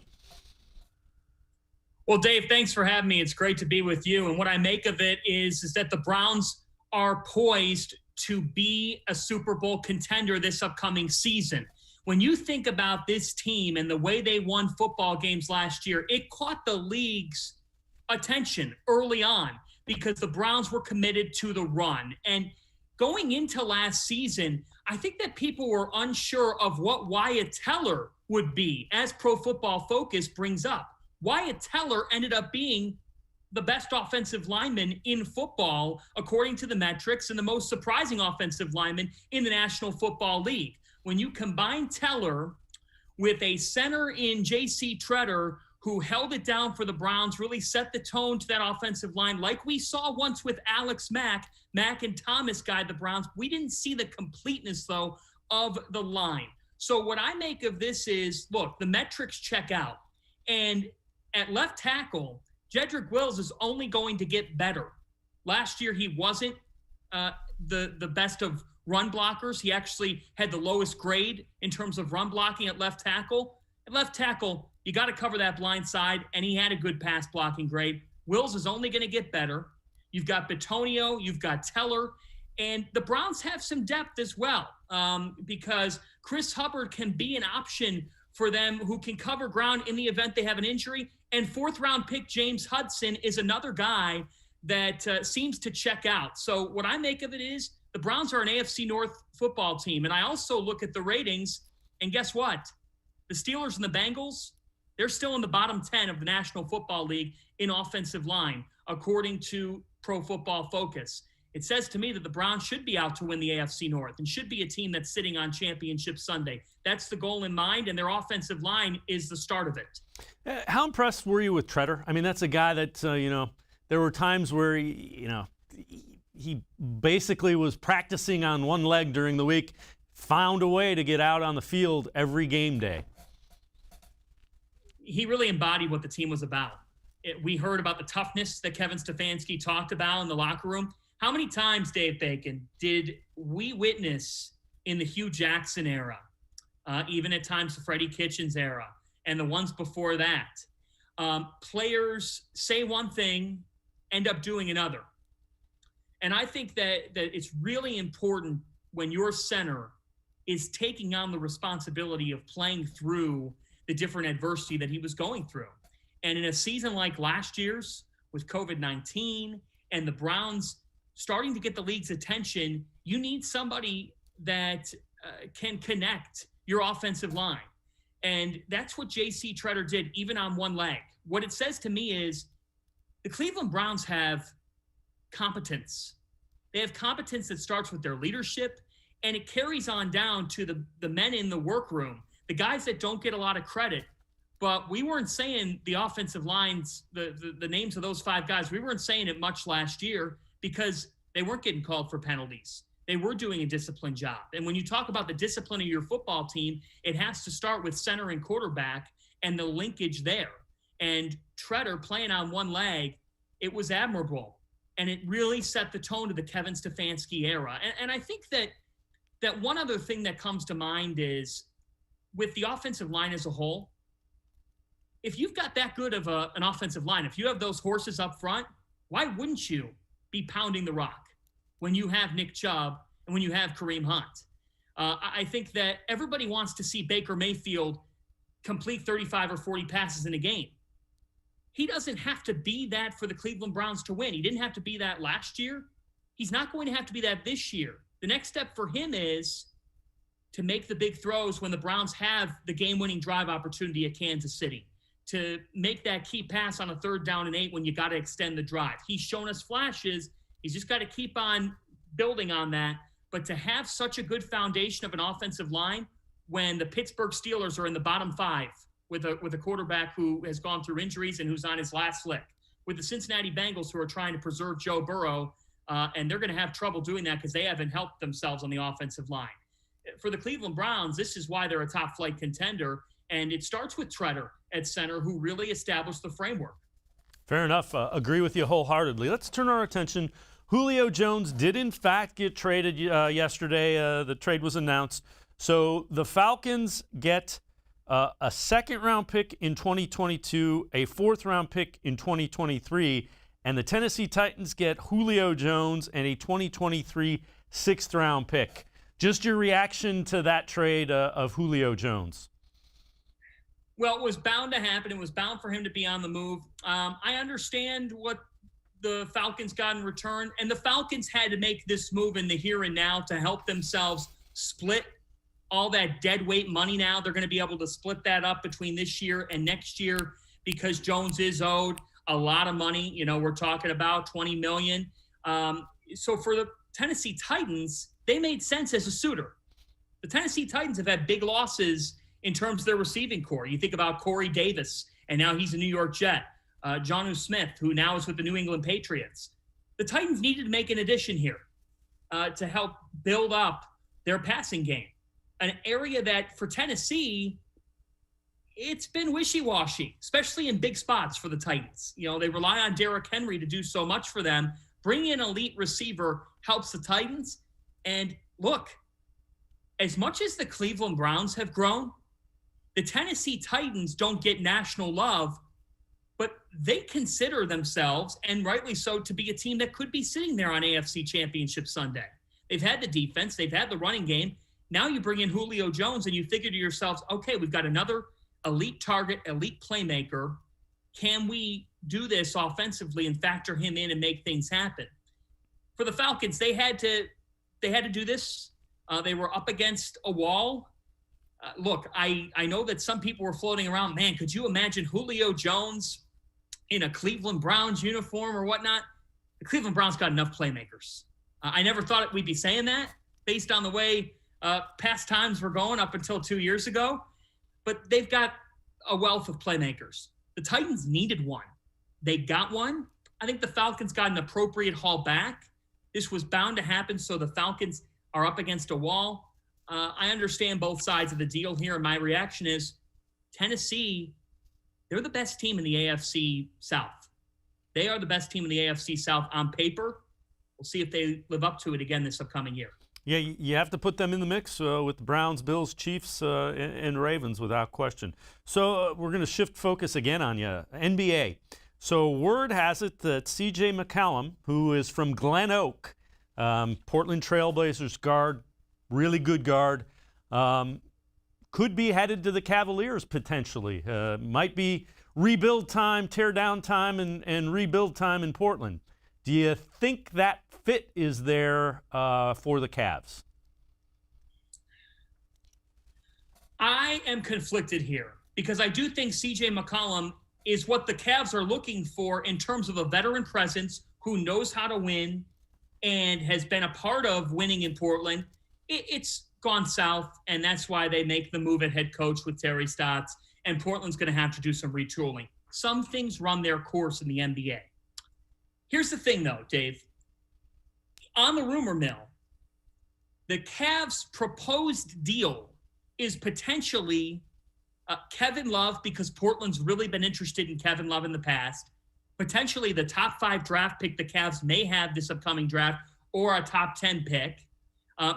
Well, Dave, thanks for having me. It's great to be with you. And what I make of it is that the Browns are poised to be a Super Bowl contender this upcoming season. When you think about this team and the way they won football games last year, it caught the league's attention early on because the Browns were committed to the run. And going into last season, I think that people were unsure of what Wyatt Teller would be, as Pro Football Focus brings up. Wyatt Teller ended up being the best offensive lineman in football, according to the metrics, and the most surprising offensive lineman in the National Football League. When you combine Teller with a center in J.C. Tretter, who held it down for the Browns, really set the tone to that offensive line, like we saw once with Alex Mack. Mack and Thomas guide the Browns. We didn't see the completeness, though, of the line. So what I make of this is, look, the metrics check out. And at left tackle, Jedrick Wills is only going to get better. Last year, he wasn't the best of run blockers. He actually had the lowest grade in terms of run blocking at left tackle. At left tackle, you got to cover that blind side, and he had a good pass blocking grade. Wills is only going to get better. You've got Bitonio, you've got Teller, and the Browns have some depth as well because Chris Hubbard can be an option for them who can cover ground in the event they have an injury. And fourth-round pick James Hudson is another guy that seems to check out. So what I make of it is the Browns are an AFC North football team. And I also look at the ratings, and guess what? The Steelers and the Bengals, they're still in the bottom 10 of the National Football League in offensive line, according to Pro Football Focus. It says to me that the Browns should be out to win the AFC North and should be a team that's sitting on Championship Sunday. That's the goal in mind, and their offensive line is the start of it. How impressed were you with Tretter? I mean, that's a guy that, there were times where, he basically was practicing on one leg during the week, found a way to get out on the field every game day. He really embodied what the team was about. We heard about the toughness that Kevin Stefanski talked about in the locker room. How many times, Dave Bacon, did we witness in the Hugh Jackson era, even at times the Freddie Kitchens era, and the ones before that, players say one thing, end up doing another? And I think that it's really important when your center is taking on the responsibility of playing through the different adversity that he was going through. And in a season like last year's with COVID-19 and the Browns starting to get the league's attention, you need somebody that can connect your offensive line. And that's what J.C. Tretter did, even on one leg. What it says to me is the Cleveland Browns have competence. They have competence that starts with their leadership And it carries on down to the men in the workroom, the guys that don't get a lot of credit. But we weren't saying the offensive lines, the names of those 5 guys, we weren't saying it much last year because they weren't getting called for penalties. They were doing a disciplined job. And when you talk about the discipline of your football team, it has to start with center and quarterback and the linkage there. And Tretter playing on one leg, it was admirable. And it really set the tone to the Kevin Stefanski era. And I think that one other thing that comes to mind is with the offensive line as a whole, if you've got that good of an offensive line, if you have those horses up front, why wouldn't you be pounding the rock when you have Nick Chubb and when you have Kareem Hunt? I think that everybody wants to see Baker Mayfield complete 35 or 40 passes in a game. He doesn't have to be that for the Cleveland Browns to win. He didn't have to be that last year. He's not going to have to be that this year. The next step for him is to make the big throws when the Browns have the game-winning drive opportunity at Kansas City, to make that key pass on a 3rd down and 8 when you got to extend the drive. He's shown us flashes. He's just got to keep on building on that. But to have such a good foundation of an offensive line when the Pittsburgh Steelers are in the bottom 5 with a quarterback who has gone through injuries and who's on his last lick, with the Cincinnati Bengals who are trying to preserve Joe Burrow, and they're going to have trouble doing that because they haven't helped themselves on the offensive line. For the Cleveland Browns, this is why they're a top-flight contender, and it starts with Tretter at center, who really established the framework. Fair enough. Agree with you wholeheartedly. Let's turn our attention. Julio Jones did, in fact, get traded yesterday. The trade was announced. So the Falcons get a 2nd-round pick in 2022, a 4th-round pick in 2023, and the Tennessee Titans get Julio Jones and a 2023 6th-round pick. Just your reaction to that trade of Julio Jones. Well, it was bound to happen. It was bound for him to be on the move. I understand what the Falcons got in return, and the Falcons had to make this move in the here and now to help themselves split all that dead weight money now. They're going to be able to split that up between this year and next year because Jones is owed a lot of money. You know, we're talking about $20 million. So for the Tennessee Titans, they made sense as a suitor. The Tennessee Titans have had big losses in terms of their receiving core. You think about Corey Davis, and now he's a New York Jet. Jonnu Smith, who now is with the New England Patriots. The Titans needed to make an addition here to help build up their passing game. An area that, for Tennessee, it's been wishy-washy, especially in big spots for the Titans. You know, they rely on Derrick Henry to do so much for them. Bringing in an elite receiver helps the Titans. And look, as much as the Cleveland Browns have grown, the Tennessee Titans don't get national love, but they consider themselves, and rightly so, to be a team that could be sitting there on AFC Championship Sunday. They've had the defense. They've had the running game. Now you bring in Julio Jones and you figure to yourselves, okay, we've got another elite target, elite playmaker. Can we do this offensively and factor him in and make things happen? For the Falcons, they had to do this. They were up against a wall. Look, I know that some people were floating around, man, could you imagine Julio Jones in a Cleveland Browns uniform or whatnot? The Cleveland Browns got enough playmakers. I never thought we'd be saying that based on the way past times were going up until 2 years ago, but they've got a wealth of playmakers. The Titans needed one. They got one. I think the Falcons got an appropriate haul back. This was bound to happen, so the Falcons are up against a wall. I understand both sides of the deal here, and my reaction is Tennessee, they're the best team in the AFC South. They are the best team in the AFC South on paper. We'll see if they live up to it again this upcoming year. Yeah, you have to put them in the mix with the Browns, Bills, Chiefs, and Ravens without question. So we're going to shift focus again on you. NBA. So word has it that C.J. McCollum, who is from Glen Oak, Portland Trailblazers guard, really good guard, could be headed to the Cavaliers potentially. Might be rebuild time, tear down time, and rebuild time in Portland. Do you think that fit is there for the Cavs? I am conflicted here because I do think C.J. McCollum is what the Cavs are looking for in terms of a veteran presence who knows how to win and has been a part of winning in Portland it's gone south, and that's why they make the move at head coach with Terry Stotts, and Portland's going to have to do some retooling. Some things run their course in the NBA. Here's the thing, though, Dave. On the rumor mill, the Cavs' proposed deal is potentially Kevin Love, because Portland's really been interested in Kevin Love in the past, potentially the top 5 draft pick the Cavs may have this upcoming draft, or a top 10 pick,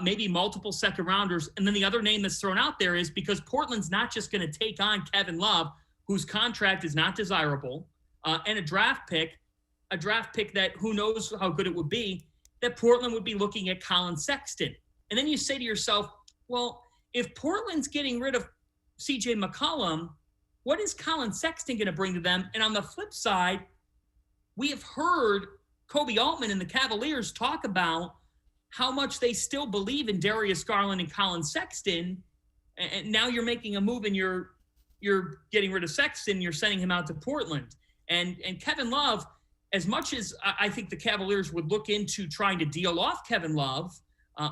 maybe multiple second rounders. And then the other name that's thrown out there is because Portland's not just going to take on Kevin Love, whose contract is not desirable, and a draft pick that who knows how good it would be, that Portland would be looking at Colin Sexton. And then you say to yourself, well, if Portland's getting rid of CJ McCollum, what is Colin Sexton going to bring to them? And on the flip side, we have heard Kobe Altman and the Cavaliers talk about how much they still believe in Darius Garland and Colin Sexton. And now you're making a move and you're getting rid of Sexton, you're sending him out to Portland. And Kevin Love, as much as I think the Cavaliers would look into trying to deal off Kevin Love,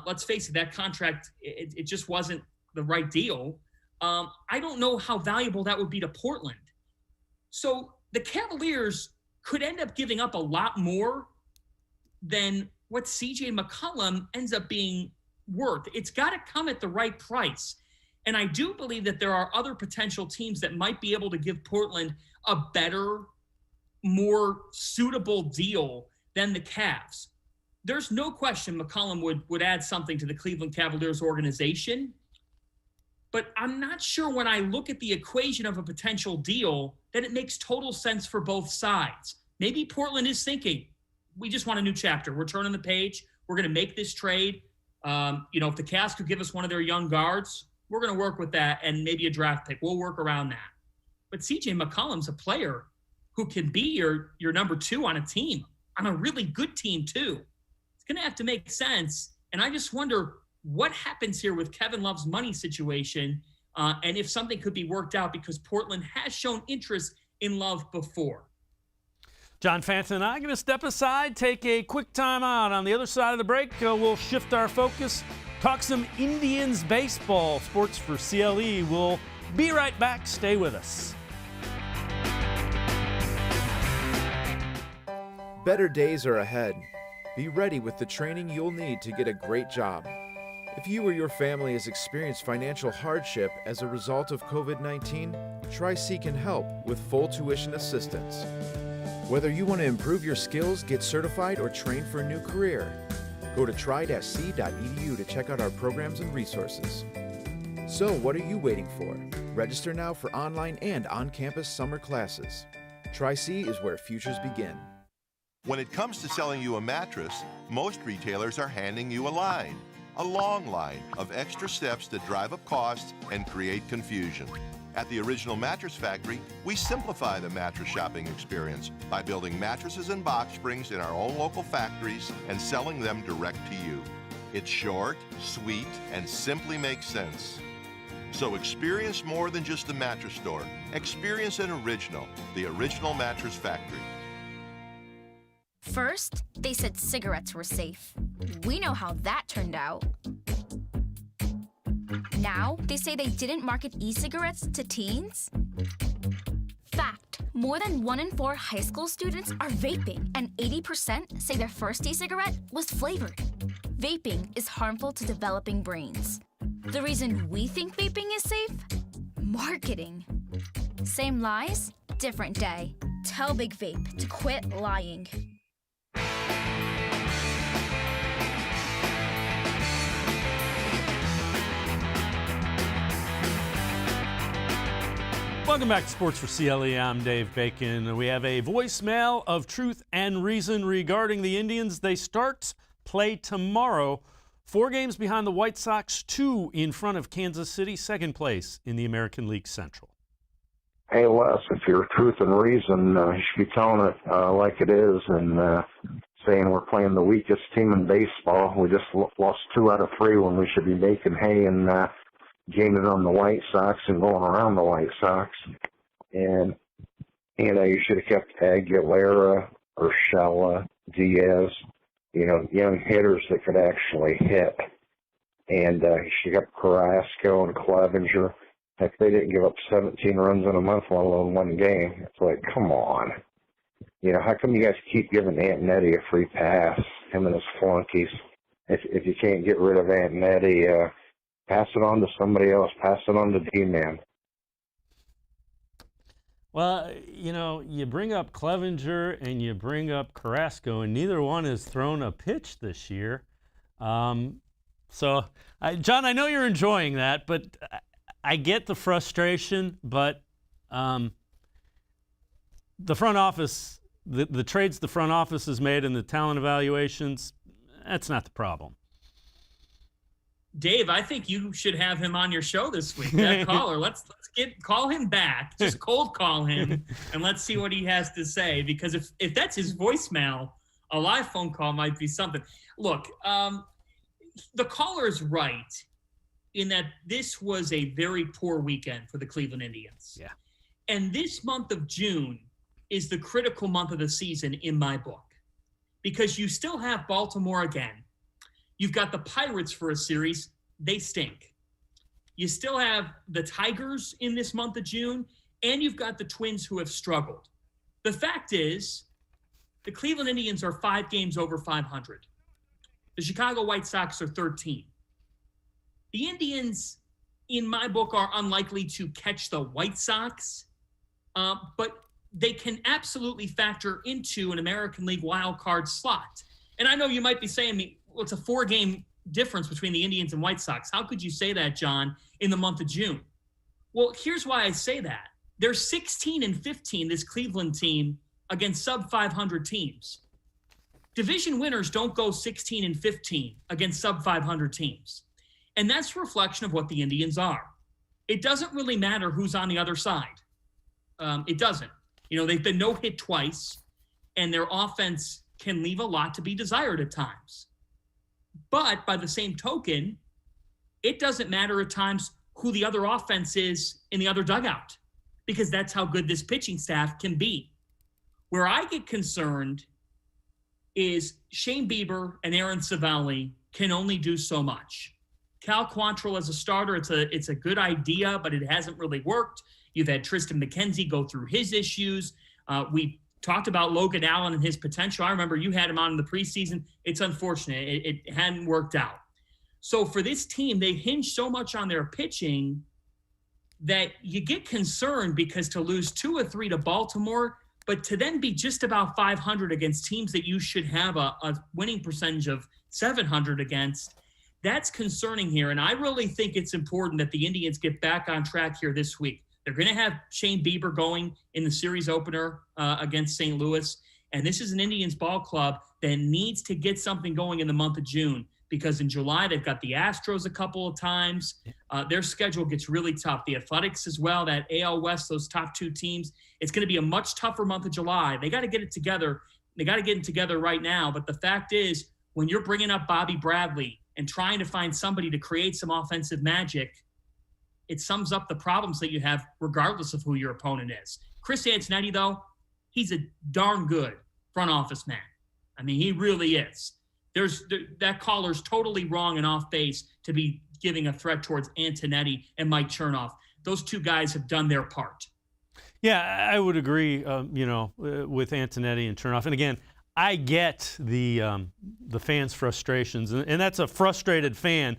let's face it, that contract, it just wasn't the right deal. I don't know how valuable that would be to Portland. So the Cavaliers could end up giving up a lot more than what CJ McCollum ends up being worth. It's got to come at the right price. And I do believe that there are other potential teams that might be able to give Portland a better, more suitable deal than the Cavs. There's no question McCollum would add something to the Cleveland Cavaliers organization. But I'm not sure when I look at the equation of a potential deal that it makes total sense for both sides. Maybe Portland is thinking, we just want a new chapter. We're turning the page. We're going to make this trade. If the Cavs could give us one of their young guards, we're going to work with that, and maybe a draft pick. We'll work around that. But CJ McCollum's a player who can be your number 2 on a team, on a really good team too. It's going to have to make sense. And I just wonder what happens here with Kevin Love's money situation, and if something could be worked out, because Portland has shown interest in Love before. John Fanta and I are going to step aside, take a quick time out. On the other side of the break, we'll shift our focus, talk some Indians baseball. Sports for CLE. We'll be right back. Stay with us. Better days are ahead. Be ready with the training you'll need to get a great job. If you or your family has experienced financial hardship as a result of COVID-19, Tri-C can help with full tuition assistance. Whether you want to improve your skills, get certified, or train for a new career, go to tri-c.edu to check out our programs and resources. So what are you waiting for? Register now for online and on-campus summer classes. Tri-C is where futures begin. When it comes to selling you a mattress, most retailers are handing you a line. A long line of extra steps that drive up costs and create confusion. At the Original Mattress Factory, we simplify the mattress shopping experience by building mattresses and box springs in our own local factories and selling them direct to you. It's short, sweet, and simply makes sense. So experience more than just a mattress store. Experience an original, the Original Mattress Factory. First, they said cigarettes were safe. We know how that turned out. Now, they say they didn't market e-cigarettes to teens? Fact, more than 1 in 4 high school students are vaping, and 80% say their first e-cigarette was flavored. Vaping is harmful to developing brains. The reason we think vaping is safe? Marketing. Same lies, different day. Tell Big Vape to quit lying. Welcome back to Sports for CLE. I'm Dave Bacon. We have a voicemail of truth and reason regarding the Indians. They start play tomorrow. 4 games behind the White Sox, 2 in front of Kansas City, second place in the American League Central. Hey, Les, if you're truth and reason, you should be telling it like it is and saying we're playing the weakest team in baseball. We just lost 2 out of 3 when we should be making hay and gaming on the White Sox and going around the White Sox. And, you should have kept Aguilera, Urshela, Diaz, young hitters that could actually hit. and you got Carrasco and Clevenger. Heck, they didn't give up 17 runs in a month, let alone one game. It's like, come on. You know, how come you guys keep giving Antonetti a free pass, him and his flunkies? If you can't get rid of Antonetti, pass it on to somebody else. Pass it on to D-Man. Well, you know, you bring up Clevenger and you bring up Carrasco, and neither one has thrown a pitch this year. John, I know you're enjoying that, but I get the frustration. But the front office, the trades the front office has made and the talent evaluations, that's not the problem. Dave, I think you should have him on your show this week. That caller, let's call him back. Just cold call him and let's see what he has to say. Because if that's his voicemail, a live phone call might be something. Look, the caller is right in that this was a very poor weekend for the Cleveland Indians. Yeah. And this month of June is the critical month of the season in my book, because you still have Baltimore again. You've got the Pirates for a series. They stink. You still have the Tigers in this month of June, and you've got the Twins who have struggled. The fact is, the Cleveland Indians are 5 games over 500. The Chicago White Sox are 13. The Indians, in my book, are unlikely to catch the White Sox, but they can absolutely factor into an American League wild card slot. And I know you might be saying to me, well, it's a 4-game difference between the Indians and White Sox. How could you say that, John, in the month of June? Well, here's why I say that. They're 16-15, this Cleveland team, against sub-500 teams. Division winners don't go 16-15 against sub-500 teams. And that's a reflection of what the Indians are. It doesn't really matter who's on the other side. It doesn't. You know, they've been no-hit twice, and their offense can leave a lot to be desired at times. But by the same token, it doesn't matter at times who the other offense is in the other dugout, because that's how good this pitching staff can be. Where I get concerned is Shane Bieber and Aaron Savelli can only do so much. Cal Quantrill as a starter, it's a good idea, but it hasn't really worked. You've had Tristan McKenzie go through his issues. We talked about Logan Allen and his potential. I remember you had him on in the preseason. It's unfortunate. It hadn't worked out. So for this team, they hinge so much on their pitching that you get concerned, because to lose 2 or 3 to Baltimore, but to then be just about 500 against teams that you should have a winning percentage of 700 against, that's concerning here. And I really think it's important that the Indians get back on track here this week. They're going to have Shane Bieber going in the series opener against St. Louis. And this is an Indians ball club that needs to get something going in the month of June, because in July, they've got the Astros a couple of times. Their schedule gets really tough. The Athletics as well, that AL West, those top 2 teams. It's going to be a much tougher month of July. They got to get it together. They got to get it together right now. But the fact is, when you're bringing up Bobby Bradley and trying to find somebody to create some offensive magic, it sums up the problems that you have regardless of who your opponent is. Chris Antonetti, though, he's a darn good front office man. I mean, he really is. That caller's totally wrong and off base to be giving a threat towards Antonetti and Mike Chernoff. Those 2 guys have done their part. Yeah, I would agree, with Antonetti and Chernoff. And again, I get the fans' frustrations, and that's a frustrated fan.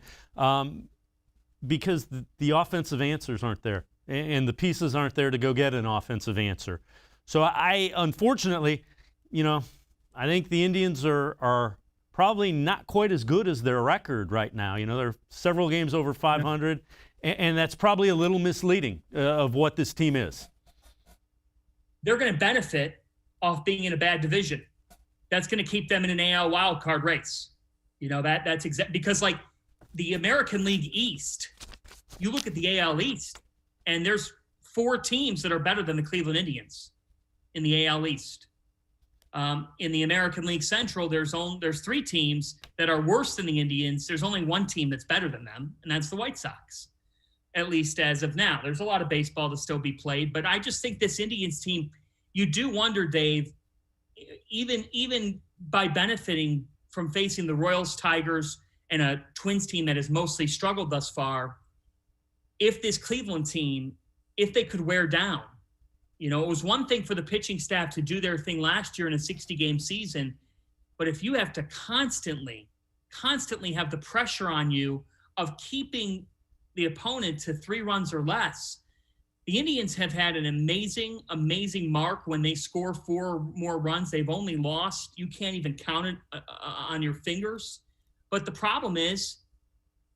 Because the offensive answers aren't there, and the pieces aren't there to go get an offensive answer. So unfortunately, I think the Indians are probably not quite as good as their record right now. They're several games over 500, and that's probably a little misleading of what this team is. They're going to benefit off being in a bad division. That's going to keep them in an AL wildcard race. That's exactly because, like, the American League East, you look at the AL East, and there's 4 teams that are better than the Cleveland Indians in the AL East. In the American League Central, there's 3 teams that are worse than the Indians. There's only 1 team that's better than them, and that's the White Sox, at least as of now. There's a lot of baseball to still be played, but I just think this Indians team, you do wonder, Dave, even by benefiting from facing the Royals, Tigers, and a Twins team that has mostly struggled thus far, if this Cleveland team, if they could wear down, it was one thing for the pitching staff to do their thing last year in a 60-game season, but if you have to constantly have the pressure on you of keeping the opponent to 3 runs or less, the Indians have had an amazing mark when they score 4 more runs. They've only lost, you can't even count it on your fingers. But the problem is,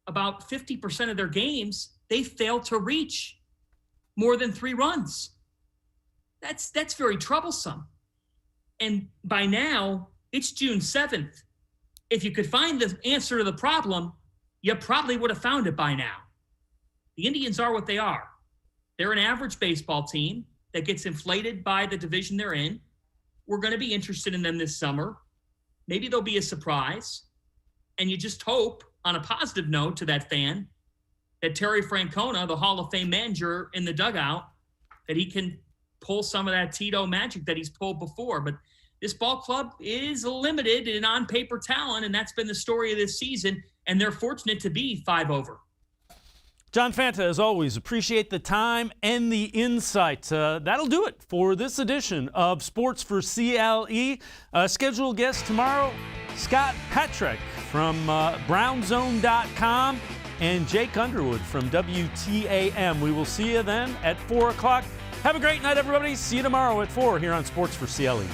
about 50% of their games, they fail to reach more than 3 runs. That's very troublesome. And by now, it's June 7th. If you could find the answer to the problem, you probably would have found it by now. The Indians are what they are. They're an average baseball team that gets inflated by the division they're in. We're going to be interested in them this summer. Maybe they'll be a surprise. And you just hope, on a positive note to that fan, that Terry Francona, the Hall of Fame manager in the dugout, that he can pull some of that Tito magic that he's pulled before. But this ball club is limited in on-paper talent, and that's been the story of this season, and they're fortunate to be 5 over. John Fanta, as always, appreciate the time and the insight. That'll do it for this edition of Sports for CLE. Scheduled guest tomorrow, Scott Patrick from BrownZone.com and Jake Underwood from WTAM. We will see you then at 4 o'clock. Have a great night, everybody. See you tomorrow at 4 here on Sports for CLE.